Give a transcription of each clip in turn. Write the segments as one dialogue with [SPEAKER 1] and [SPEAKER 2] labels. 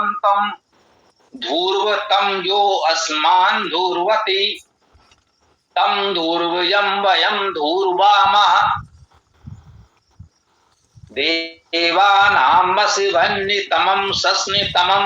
[SPEAKER 1] धूर्वन्तम् धूर्वतं यो अस्मान् धूर्वति तं धूर्वयं वयं धूर्वामः देवानामसि वह्नितमं सस्नितमं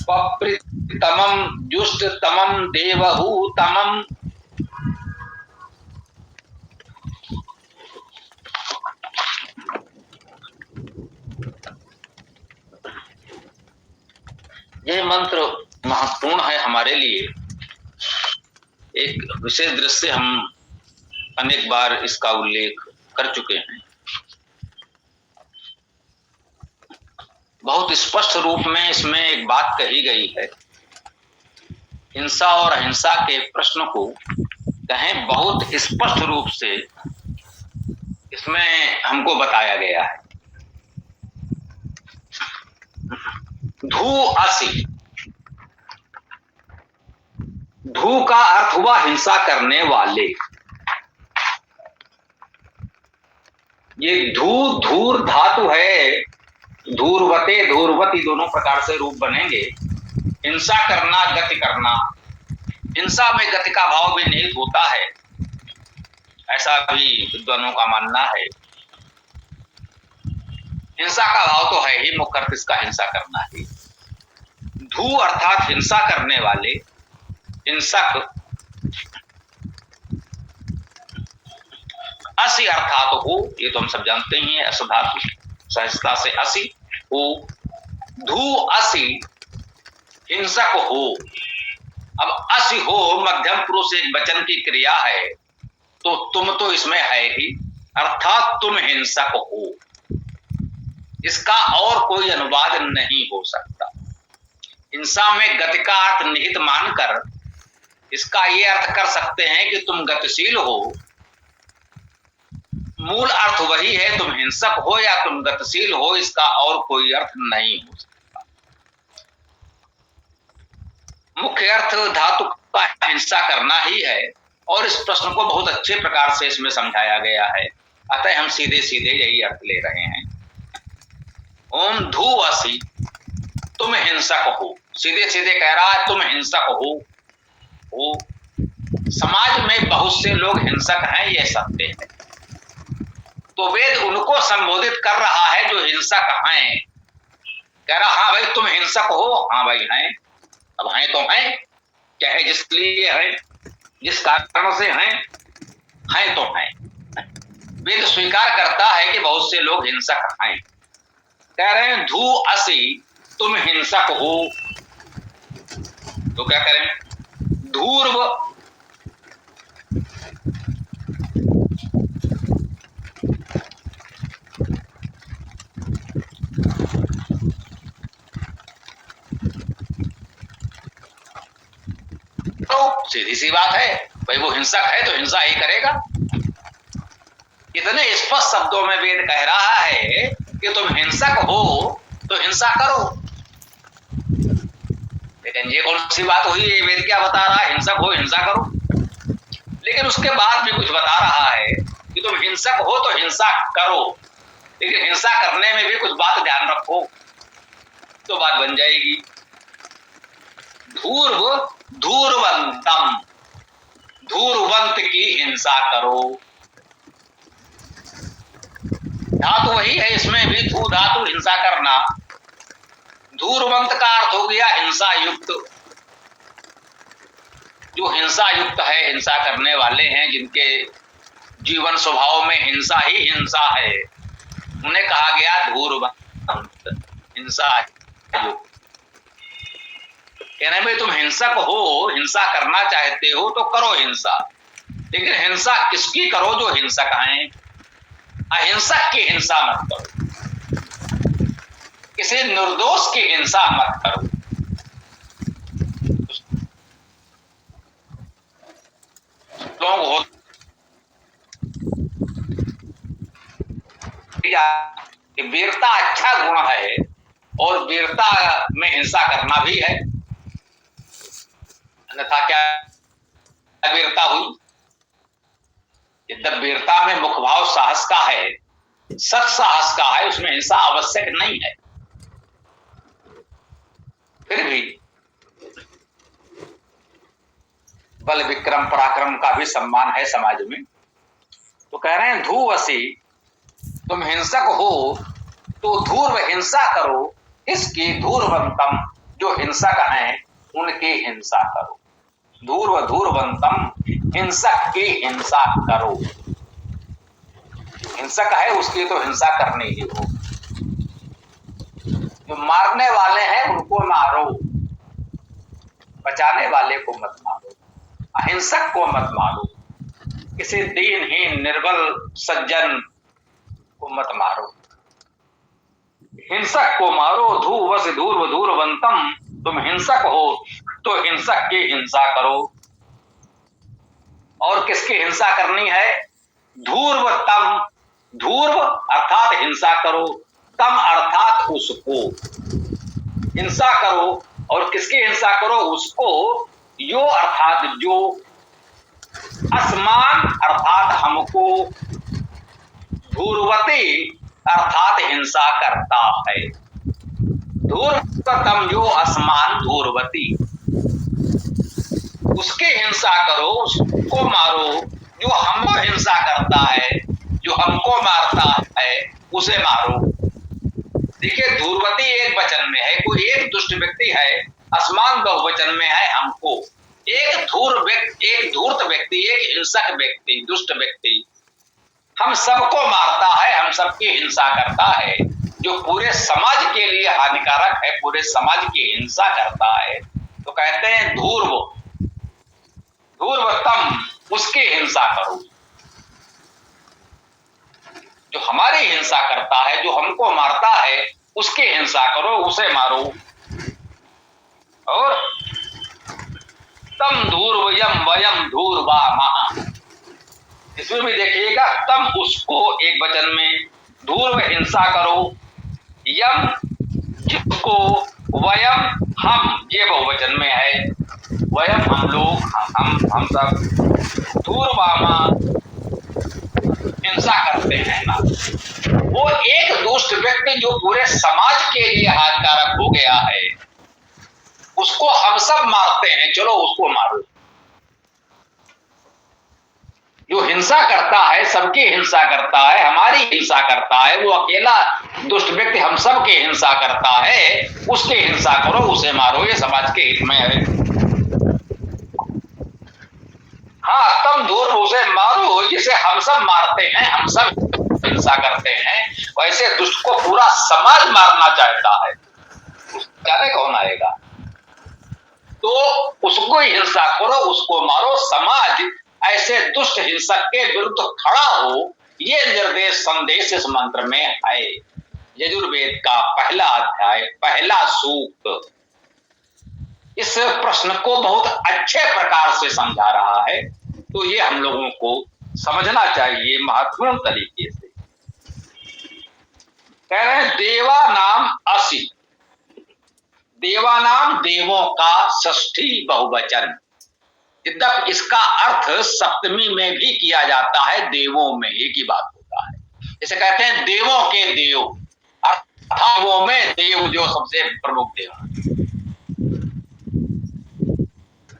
[SPEAKER 1] पप्रितमं जुष्टतमं देवहूतमं। यह मंत्र महत्वपूर्ण है हमारे लिए। एक विशेष दृश्य हम अनेक बार इसका उल्लेख कर चुके हैं। बहुत स्पष्ट रूप में इसमें एक बात कही गई है। हिंसा और अहिंसा के प्रश्न को कहें बहुत स्पष्ट रूप से इसमें हमको बताया गया है। धू असि, धू का अर्थ हुआ हिंसा करने वाले। ये धू धूर धातु है, धूर्वते धूर्वती दोनों प्रकार से रूप बनेंगे। हिंसा करना, गति करना। हिंसा में गति का भाव भी निहित होता है, ऐसा भी विद्वानों का मानना है। हिंसा का भाव तो है ही, मुख्य अर्थ इसका हिंसा करना है। धू अर्थात हिंसा करने वाले, हिंसक। असि अर्थात हो, ये तो हम सब जानते ही हैं, अस धातु सहजता से असि हो। धू असि हिंसक हो। अब असि हो मध्यम पुरुष एक वचन की क्रिया है, तो तुम तो इसमें है ही, अर्थात तुम हिंसक हो। इसका और कोई अनुवाद नहीं हो सकता। हिंसा में गति का अर्थ निहित मानकर इसका ये अर्थ कर सकते हैं कि तुम गतिशील हो। मूल अर्थ वही है, तुम हिंसक हो या तुम गतिशील हो, इसका और कोई अर्थ नहीं हो सकता। मुख्य अर्थ धातु का हिंसा करना ही है, और इस प्रश्न को बहुत अच्छे प्रकार से इसमें समझाया गया है। अतः हम सीधे सीधे यही अर्थ ले रहे हैं। ओम धू असि, तुम हिंसक हो। सीधे सीधे कह रहा है तुम हिंसक हो। समाज में बहुत से लोग हिंसक हैं, यह सत्य है। तो वेद उनको संबोधित कर रहा है जो हिंसक हैं। कह रहा हाँ भाई तुम हिंसक हो, हाँ भाई हैं। अब हैं तो हैं, चाहे जिस लिए हैं, जिस कारण से हैं तो हैं। वेद स्वीकार करता है कि बहुत से लोग हिंसक हैं। कह रहे हैं धू असि, तुम हिंसक हो। तो क्या करें? धूर्व, तो सीधी सी बात है भाई, वो हिंसक है तो हिंसा ही करेगा। इतने स्पष्ट शब्दों में वेद कह रहा है कि तुम हिंसक हो तो हिंसा करो। लेकिन ये कौन सी बात हुई? ये वेद क्या बता रहा है? हिंसक हो, हिंसा करो। लेकिन उसके बाद भी कुछ बता रहा है कि तुम हिंसक हो तो हिंसा करो, लेकिन हिंसा करने में भी कुछ बात ध्यान रखो, तो बात बन जाएगी। धूर्व, धूर्वंतम, धूर्वंत की हिंसा करो। धातु वही है, इसमें भी धू धातु हिंसा करना। धूर्वंत का अर्थ हो गया हिंसा युक्त। जो हिंसा युक्त है, हिंसा करने वाले हैं, जिनके जीवन स्वभाव में हिंसा ही हिंसा है, उन्हें कहा गया धूर्वंत, हिंसा युक्त। कहने में तुम हिंसक हो, हिंसा करना चाहते हो तो करो हिंसा, लेकिन हिंसा किसकी करो? जो हिंसक हैं। अहिंसक की हिंसा मत करो, किसी निर्दोष की हिंसा मत करो। लोग हो वीरता अच्छा गुण है, और वीरता में हिंसा करना भी है, अन्यथा क्या वीरता हुई? यद्यप वीरता में मुख्य भाव साहस का है, सत साहस का है, उसमें हिंसा आवश्यक नहीं है। फिर भी बल विक्रम पराक्रम का भी सम्मान है समाज में। तो कह रहे हैं धूवसी, तुम हिंसक हो तो धूर्व हिंसा करो, इसकी धूर्वंतम, जो हिंसक हैं उनकी हिंसा करो। धूर्व धूर्वंतम, हिंसक की हिंसा करो। हिंसक है उसकी तो हिंसा करनी ही हो। जो मारने वाले हैं उनको मारो, बचाने वाले को मत मारो, अहिंसक को मत मारो, किसी दीनहीन निर्बल सज्जन को मत मारो, हिंसक को मारो। धूवस धूर्व धूर्वंतम, तुम हिंसक हो तो हिंसक की हिंसा करो। और किसकी हिंसा करनी है? धूर्व तम, धूर्व अर्थात हिंसा करो, तम अर्थात उसको हिंसा करो। और किसकी हिंसा करो? उसको, यो अर्थात जो, असमान अर्थात हमको, धूर्वती अर्थात हिंसा करता है। धूर्वतम जो असमान धूर्वती, उसकी हिंसा करो, उसको मारो जो हमको हिंसा करता है, जो हमको मारता है उसे मारो। देखिए धूर्वती एक वचन में है, कोई एक दुष्ट व्यक्ति है, असमान बहुवचन में है हमको। एक धूर्त व्यक्ति, एक हिंसक व्यक्ति, दुष्ट व्यक्ति हम सबको मारता है, हम सबकी हिंसा करता है, जो पूरे समाज के लिए हानिकारक है, पूरे समाज की हिंसा करता है। तो कहते हैं धूर्वतम, उसकी हिंसा करो। जो हमारी हिंसा करता है, जो हमको मारता है, उसकी हिंसा करो, उसे मारो। और तम धूर्वयम वयम धूर्वामः, इसमें भी देखिएगा, तम उसको एक वचन में, धूर्व हिंसा करो, यम जिसको, वयम हम, ये बहुवचन में है, वयम हम लोग, हम सब, धूर्वामा हिंसा करते हैं ना। वो एक दुष्ट व्यक्ति जो पूरे समाज के लिए हानिकारक हो गया है, उसको हम सब मारते हैं, चलो उसको मारो। जो हिंसा करता है, सबकी हिंसा करता है, हमारी हिंसा करता है, वो अकेला दुष्ट व्यक्ति हम सब की हिंसा करता है, उसकी हिंसा करो, उसे मारो, ये समाज के हित में है। हाँ, तम धूर्व, उसे मारो जिसे हम सब मारते हैं, हम सब हिंसा करते हैं। वैसे दुष्ट को पूरा समाज मारना चाहता है, जाने कौन आएगा? तो उसको हिंसा करो, उसको मारो। समाज ऐसे दुष्ट हिंसक के विरुद्ध खड़ा हो, ये निर्देश संदेश इस मंत्र में है। यजुर्वेद का पहला अध्याय, पहला सूक्त इस प्रश्न को बहुत अच्छे प्रकार से समझा रहा है। तो ये हम लोगों को समझना चाहिए महत्वपूर्ण तरीके से। कह रहे हैं देवा नाम असि, देवानाम देवों का षष्ठी बहुवचन। यद्यप इसका अर्थ सप्तमी में भी किया जाता है, देवों में एक ही बात होता है। जैसे कहते हैं देवों के देव, अर्थात देवों में देव जो सबसे प्रमुख देव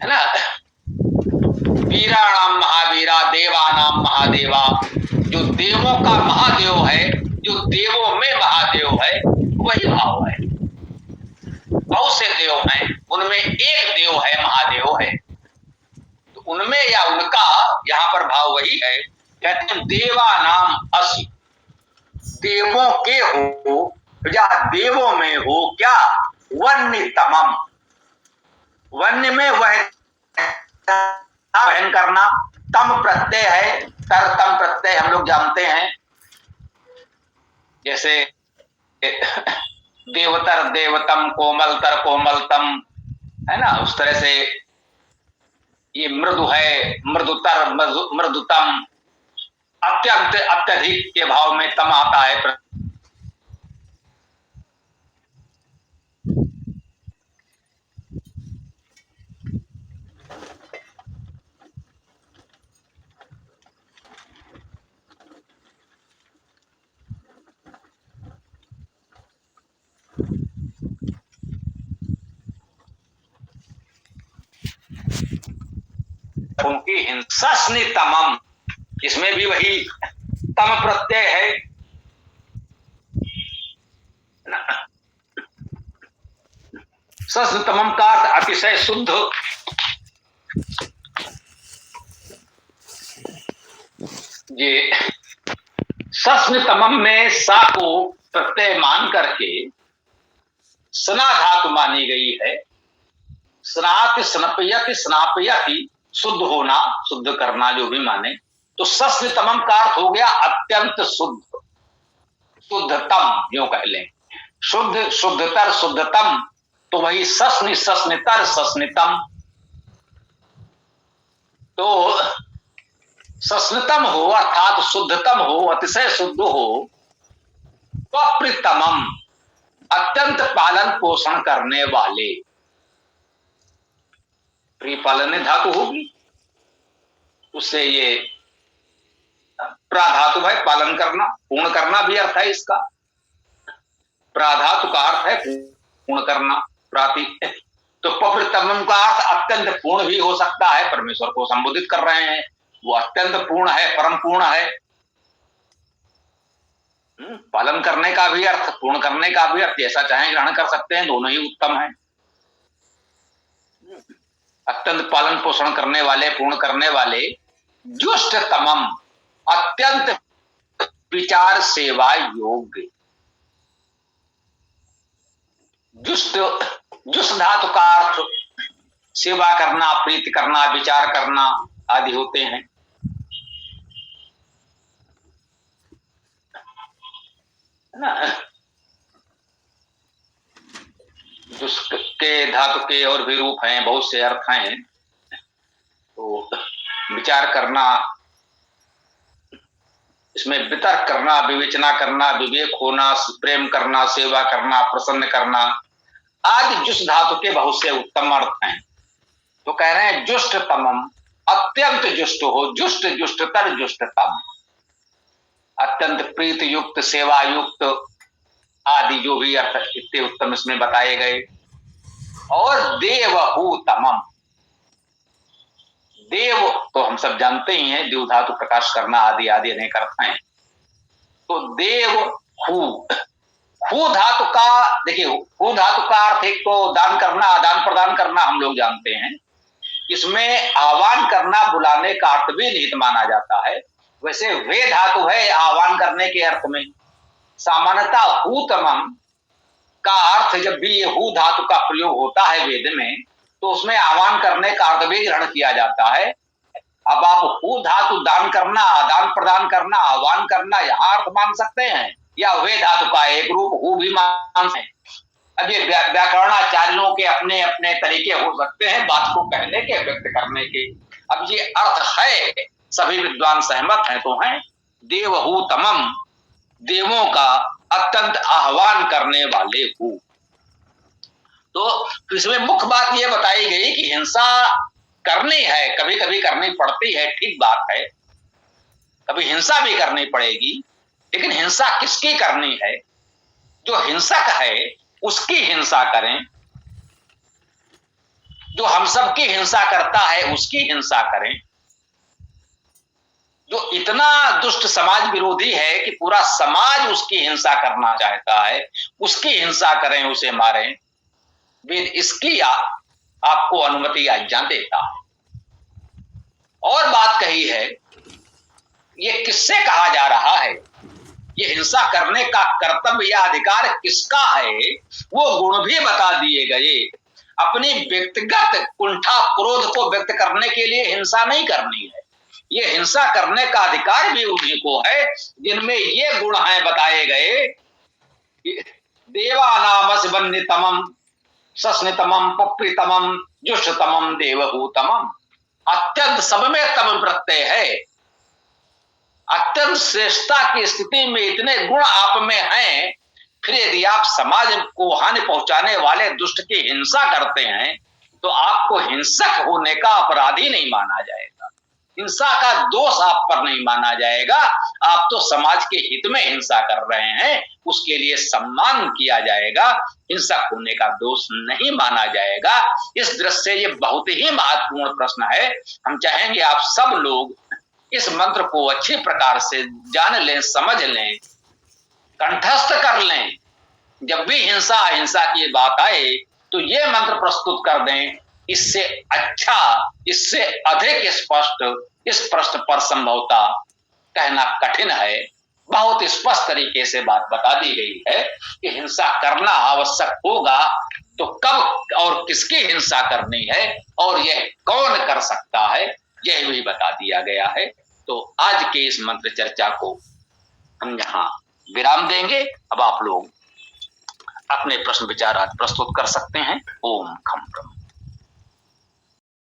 [SPEAKER 1] है ना। वीराणाम महावीरा, देवानाम महादेवा, जो देवों का महादेव है, जो देवों में महादेव है, वही भाव है। बहुत से देव हैं, उनमें एक देव है, महादेव है। तो उनमें या उनका यहां पर भाव वही है। कहते हैं देवा नाम असि, देवों के हो या देवों में हो क्या? वन्य तमम, वन्य में वह वहन करना, तम प्रत्यय है, तर तम प्रत्यय हम लोग जानते हैं। जैसे देवतर देवतम, कोमलतर कोमलतम, है ना। उस तरह से ये मृदु है, मृदुतर मृदुतम, अत्यंत अत्यधिक के भाव में तम आता है। हिंसकों की हिंसस्नि तमम, इसमें भी वही तम प्रत्यय है ना। सस्न तमम का अर्थ अतिशय शुद्ध। ये सस्न तमम में सा को प्रत्यय मान करके स्ना धातु मानी गई है। स्नाति स्नपयति स्नापयति, शुद्ध होना, शुद्ध करना, जो भी माने। तो सस्न तमम का अर्थ हो गया अत्यंत शुद्ध, शुद्धतम, यूं कह लें, शुद्ध, शुद्धतर, शुद्धतम। तो वही सस्नि सस्नितर सस्नितम। तो सस्नितम हो अर्थात शुद्धतम हो, अतिशय शुद्ध हो। पप्रितमम, अत्यंत पालन पोषण करने वाले। प्रिपालन धातु होगी, उससे ये प्राधातु है पालन करना, पूर्ण करना भी अर्थ है इसका। प्राधातु का अर्थ है पूर्ण करना, प्राति। तो पप्रितमम का अर्थ अत्यंत पूर्ण भी हो सकता है, परमेश्वर को संबोधित कर रहे हैं, वो अत्यंत पूर्ण है, परम पूर्ण है। पालन करने का भी अर्थ, पूर्ण करने का भी अर्थ, ऐसा चाहे ग्रहण कर सकते हैं, दोनों ही उत्तम है। अत्यंत पालन पोषण करने वाले, पूर्ण करने वाले। जुष्टतमम, अत्यंत विचार सेवा योग्य। जुष्ट, जुष्ट धातु का अर्थ सेवा करना, प्रीति करना, विचार करना आदि होते हैं ना। जुष्ट के धातु के और भी रूप हैं, बहुत से अर्थ हैं। तो विचार करना, इसमें वितर्क करना, विवेचना करना, विवेक होना, प्रेम करना, सेवा करना, प्रसन्न करना आदि जुष्ट धातु के बहुत से उत्तम अर्थ हैं। तो कह रहे हैं जुष्टतमम, अत्यंत जुष्ट हो, जुष्ट, जुष्टतर, जुष्टतम, अत्यंत प्रीत युक्त, सेवा युक्त आदि जो भी अर्थ इतने उत्तम इसमें बताए गए। और देवहूतमम, देव तो हम सब जानते ही हैं, देव धातु प्रकाश करना आदि आदि अनेक अर्थ हैं। तो देव हु धातु का, देखिए हु धातु का अर्थ एक तो दान करना, आदान प्रदान करना हम लोग जानते हैं। इसमें आह्वान करना, बुलाने का अर्थ भी निहित माना जाता है। वैसे वे धातु है आह्वान करने के अर्थ में। सामान्यतः हूतमम का अर्थ जब भी ये हु धातु का प्रयोग होता है वेद में, तो उसमें आह्वान करने का अर्थ भी ग्रहण किया जाता है। अब आप हु धातु दान करना, आदान प्रदान करना, आह्वान करना यहां अर्थ मान सकते हैं, या वे धातु का एक रूप हु भी मान सकते हैं। अब ये व्याकरणाचार्यों के अपने अपने तरीके हो सकते हैं बात को कहने के, व्यक्त करने के। अब ये अर्थ है, सभी विद्वान सहमत हैं तो हैं। देवहूतमम, देवों का अत्यंत आह्वान करने वाले हु। तो इसमें मुख्य बात यह बताई गई कि हिंसा करनी है, कभी कभी करनी पड़ती है, ठीक बात है, कभी हिंसा भी करनी पड़ेगी। लेकिन हिंसा किसकी करनी है? जो हिंसक है उसकी हिंसा करें, जो हम सबकी हिंसा करता है उसकी हिंसा करें। जो इतना दुष्ट समाज विरोधी है कि पूरा समाज उसकी हिंसा करना चाहता है, उसकी हिंसा करें, उसे मारें। वेद इसकी आपको अनुमति आज्ञा देता है। और बात कही है, ये किससे कहा जा रहा है? ये हिंसा करने का कर्तव्य या अधिकार किसका है, वो गुण भी बता दिए गए। अपनी व्यक्तिगत कुंठा क्रोध को व्यक्त करने के लिए हिंसा नहीं करनी है। ये हिंसा करने का अधिकार भी उन्हीं को है जिनमें ये गुण हैं बताए गए। देवानामस्वन्नितमम सस्नितमम पप्रितमम जुष्टतमम देवहूतमम। अत्यंत सब में तम प्रत्यय है। अत्यंत श्रेष्ठता की स्थिति में इतने गुण आप में हैं, फिर यदि आप समाज को हानि पहुंचाने वाले दुष्ट की हिंसा करते हैं तो आपको हिंसक होने का अपराधी नहीं माना जाएगा। हिंसा का दोष आप पर नहीं माना जाएगा। आप तो समाज के हित में हिंसा कर रहे हैं, उसके लिए सम्मान किया जाएगा, हिंसक होने का दोष नहीं माना जाएगा। इस दृष्टि से ये बहुत ही महत्वपूर्ण प्रश्न है। हम चाहेंगे आप सब लोग इस मंत्र को अच्छी प्रकार से जान लें, समझ लें, कंठस्थ कर लें। जब भी हिंसा अहिंसा की बात आए तो ये मंत्र प्रस्तुत कर दें। इससे अच्छा, इससे अधिक स्पष्ट इस प्रश्न पर संभवतः कहना कठिन है। बहुत स्पष्ट तरीके से बात बता दी गई है कि हिंसा करना आवश्यक होगा तो कब और किसकी हिंसा करनी है और यह कौन कर सकता है, यह भी बता दिया गया है। तो आज के इस मंत्र चर्चा को हम यहाँ विराम देंगे। अब आप लोग अपने प्रश्न विचार प्रस्तुत कर सकते हैं। ओम खम ब्रह्म।